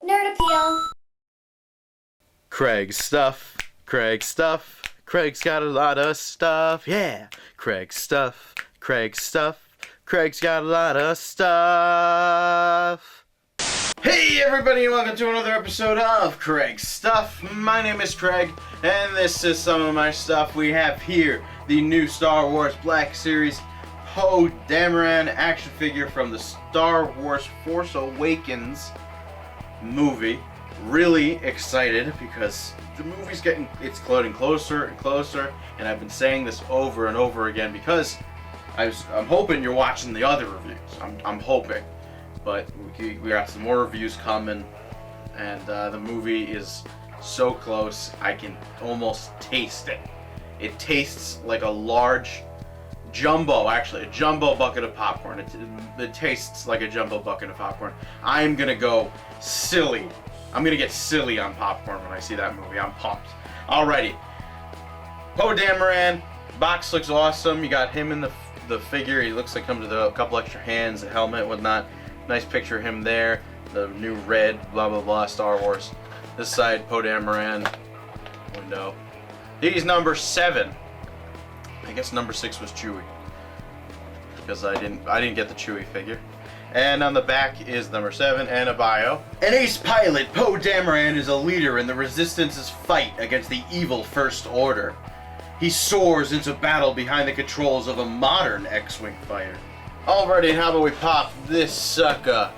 Nerd appeal. Craig's stuff. Craig's stuff. Craig's got a lot of stuff. Yeah. Craig's stuff. Craig's stuff. Craig's got a lot of stuff. Hey everybody, and welcome to another episode of Craig's Stuff. My name is Craig, and this is some of my stuff. We have here the new Star Wars Black Series Poe Dameron action figure from the Star Wars Force Awakens movie. Really excited because the movie's getting closer and closer, and I've been saying this over and over again because I'm hoping you're watching the other reviews. I'm hoping, but we got some more reviews coming, and the movie is so close I can almost taste it. It tastes like a large jumbo bucket of popcorn. It tastes like a jumbo bucket of popcorn. I'm gonna go silly. I'm gonna get silly on popcorn when I see that movie. I'm pumped. Alrighty. Poe Dameron. Box looks awesome. You got him in the figure. He looks like comes with a couple extra hands, a helmet, whatnot. Nice picture of him there. The new red, blah blah blah, Star Wars. This side, Poe Dameron. Window. He's number 7. I guess number 6 was Chewie, because I didn't get the Chewie figure. And on the back is number 7 and a bio. An ace pilot, Poe Dameron is a leader in the Resistance's fight against the evil First Order. He soars into battle behind the controls of a modern X-Wing fighter. Alrighty, how about we pop this sucker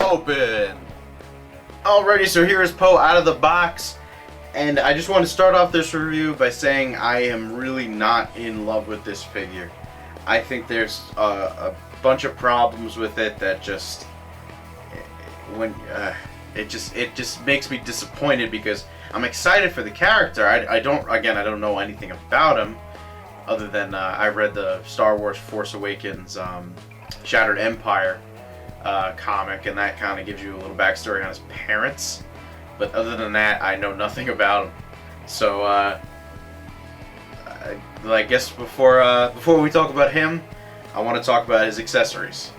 open? Alrighty, so here is Poe out of the box. And I just want to start off this review by saying I am really not in love with this figure. I think there's a bunch of problems with it that just it just makes me disappointed because I'm excited for the character. I don't know anything about him other than I read the Star Wars Force Awakens Shattered Empire comic, and that kind of gives you a little backstory on his parents. But other than that, I know nothing about him. So I guess before we talk about him, I want to talk about his accessories.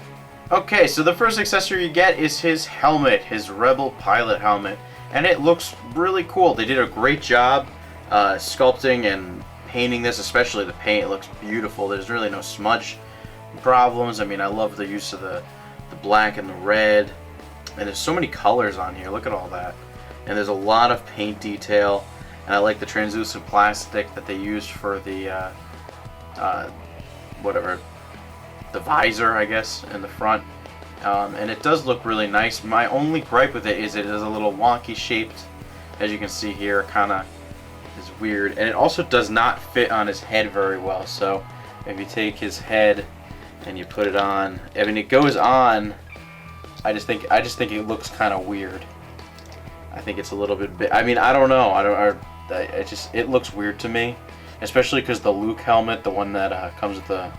Okay, so the first accessory you get is his helmet, his Rebel pilot helmet, and it looks really cool. They did a great job sculpting and painting this, especially the paint. It looks beautiful. There's really no smudge problems. I mean, I love the use of the black and the red, and there's so many colors on here. Look at all that. And there's a lot of paint detail, and I like the translucent plastic that they used for the the visor, I guess, in the front. And it does look really nice. My only gripe with it is a little wonky shaped, as you can see here, kind of is weird, and it also does not fit on his head very well. So if you take his head and you put it on, I mean, it goes on. I just think it looks kind of weird. I think it's a little bit big. I mean, I don't know. It looks weird to me, especially because the Luke helmet, the one that comes with the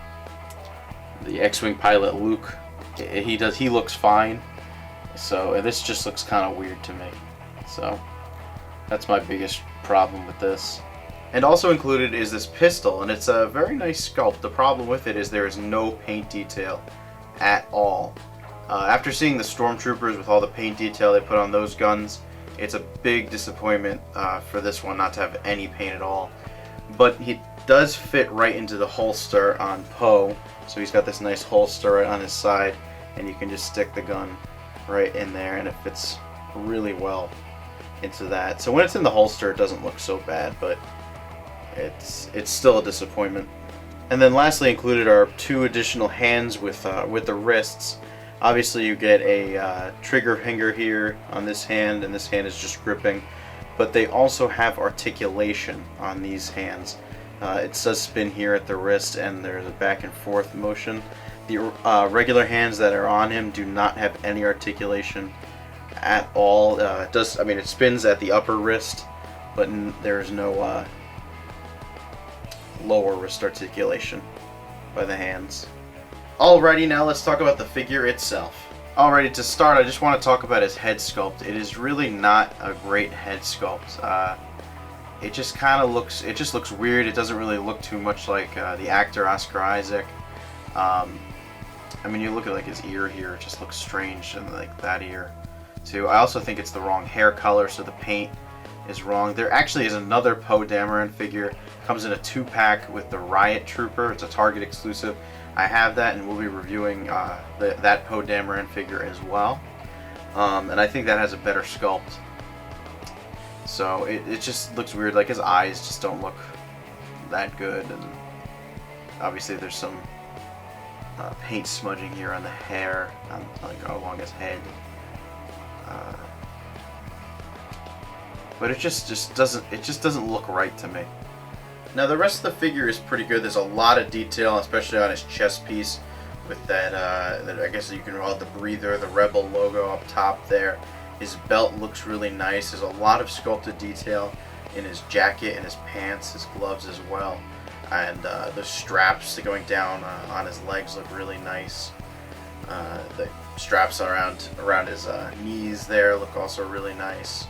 X-Wing pilot Luke, he looks fine. So this just looks kind of weird to me. So that's my biggest problem with this. And also included is this pistol, and it's a very nice sculpt. The problem with it is there is no paint detail at all. After seeing the Stormtroopers with all the paint detail they put on those guns, it's a big disappointment for this one not to have any paint at all. But it does fit right into the holster on Poe. So he's got this nice holster right on his side, and you can just stick the gun right in there, and it fits really well into that. So when it's in the holster, it doesn't look so bad, but it's still a disappointment. And then lastly included are 2 additional hands with the wrists. Obviously you get a trigger finger here on this hand, and this hand is just gripping, but they also have articulation on these hands. It does spin here at the wrist, and there's a back and forth motion. The regular hands that are on him do not have any articulation at all. It spins at the upper wrist, but there's no lower wrist articulation by the hands. Alrighty, now let's talk about the figure itself. Alrighty, to start, I just want to talk about his head sculpt. It is really not a great head sculpt. It just looks weird. It doesn't really look too much like the actor Oscar Isaac. I mean, you look at like his ear here, it just looks strange, and like that ear. too. I also think it's the wrong hair color, so the paint is wrong. There actually is another Poe Dameron figure. Comes in a 2-pack with the Riot Trooper. It's a Target exclusive. I have that, and we'll be reviewing that Poe Dameron figure as well. And I think that has a better sculpt. So it just looks weird. Like his eyes just don't look that good, and obviously there's some paint smudging here on the hair, like along his head. But it just doesn't look right to me. Now the rest of the figure is pretty good. There's a lot of detail, especially on his chest piece, with that I guess you can call it the breather, the Rebel logo up top there. His belt looks really nice. There's a lot of sculpted detail in his jacket and his pants, his gloves as well. And the straps going down on his legs look really nice. The straps around his knees there look also really nice.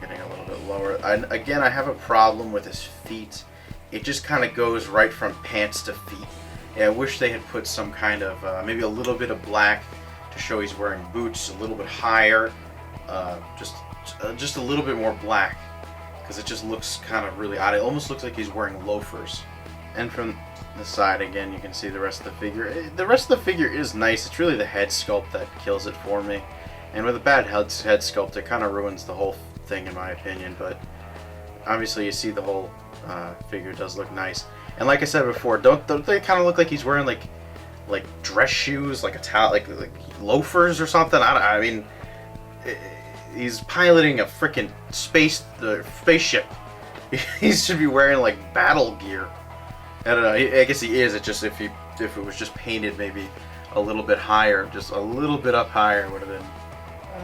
Getting a little bit lower. Again, I have a problem with his feet. It just kind of goes right from pants to feet. Yeah, I wish they had put some kind of maybe a little bit of black to show he's wearing boots, a little bit higher, just a little bit more black, because it just looks kind of really odd. It almost looks like he's wearing loafers. And from the side again, you can see the rest of the figure. The rest of the figure is nice. It's really the head sculpt that kills it for me. And with a bad head sculpt, it kind of ruins the whole thing in my opinion. But obviously, you see the whole figure does look nice. And like I said before, don't they kind of look like he's wearing like dress shoes, like like loafers or something? I mean, he's piloting a freaking spaceship. He should be wearing like battle gear. I don't know. I guess he is. It just if it was just painted maybe a little bit higher, just a little bit up higher, would have been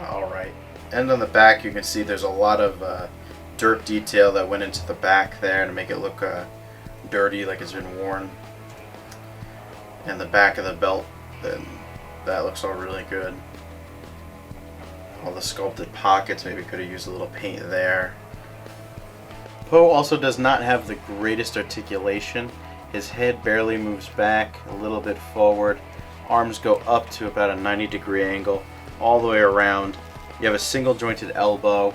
all right. And on the back, you can see there's a lot of dirt detail that went into the back there to make it look dirty, like it's been worn. And the back of the belt, then that looks all really good. All the sculpted pockets, maybe could have used a little paint there. Poe also does not have the greatest articulation. His head barely moves back, a little bit forward. Arms go up to about a 90-degree angle, all the way around. You have a single jointed elbow.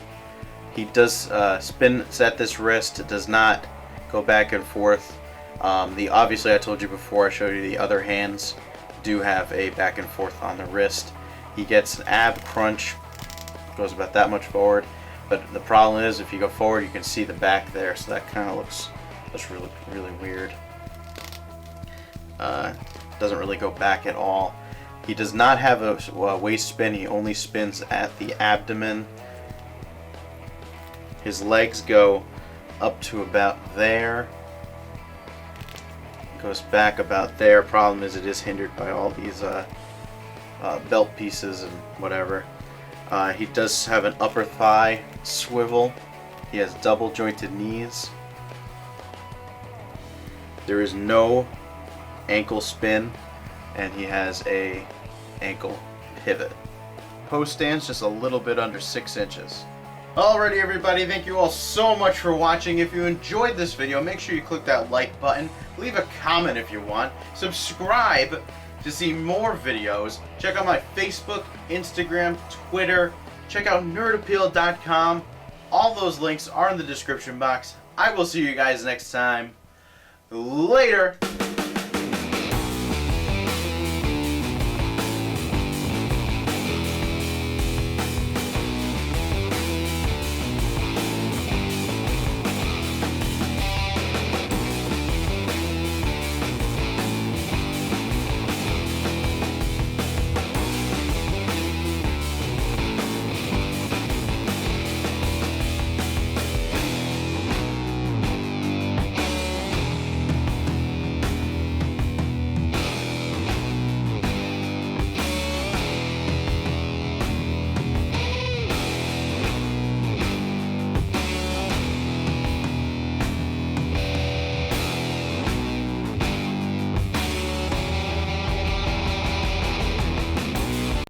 He does spin at this wrist. It does not go back and forth. Obviously, I told you before, I showed you the other hands do have a back and forth on the wrist. He gets an ab crunch, goes about that much forward. But the problem is, if you go forward, you can see the back there, so that kind of looks really, really weird. Doesn't really go back at all. He does not have a waist spin. He only spins at the abdomen. His legs go up to about there. Goes back about there. Problem is, it is hindered by all these belt pieces and whatever. He does have an upper thigh swivel. He has double jointed knees. There is no ankle spin, and he has a ankle pivot. Poe stands just a little bit under 6 inches. Alrighty everybody, thank you all so much for watching. If you enjoyed this video, make sure you click that like button, leave a comment if you want, subscribe to see more videos, check out my Facebook, Instagram, Twitter, check out nerdappeal.com. All those links are in the description box. I will see you guys next time. Later!